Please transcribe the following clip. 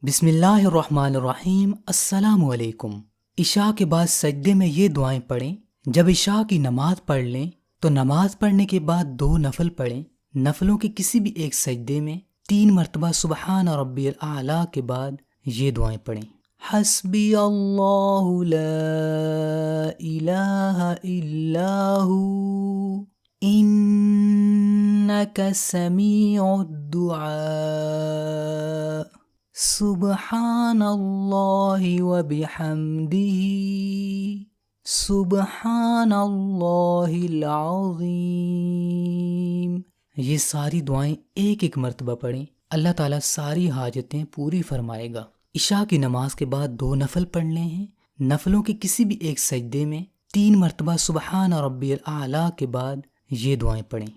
بسم اللہ الرحمن الرحیم۔ السلام علیکم۔ عشاء کے بعد سجدے میں یہ دعائیں پڑھیں۔ جب عشاء کی نماز پڑھ لیں تو نماز پڑھنے کے بعد 2 نفل پڑھیں۔ نفلوں کے کسی بھی ایک سجدے میں 3 مرتبہ سبحان ربی الاعلیٰ کے بعد یہ دعائیں پڑھیں۔ حسبی اللہ لا الہ الا ہو انک سمیع الدعاء سبحان اللہ وبحمدہ سبحان اللہ العظیم۔ یہ ساری دعائیں ایک ایک مرتبہ پڑھیں، اللہ تعالیٰ ساری حاجتیں پوری فرمائے گا۔ عشاء کی نماز کے بعد 2 نفل پڑھنے ہیں۔ نفلوں کے کسی بھی ایک سجدے میں 3 مرتبہ سبحان ربی الاعلیٰ کے بعد یہ دعائیں پڑھیں۔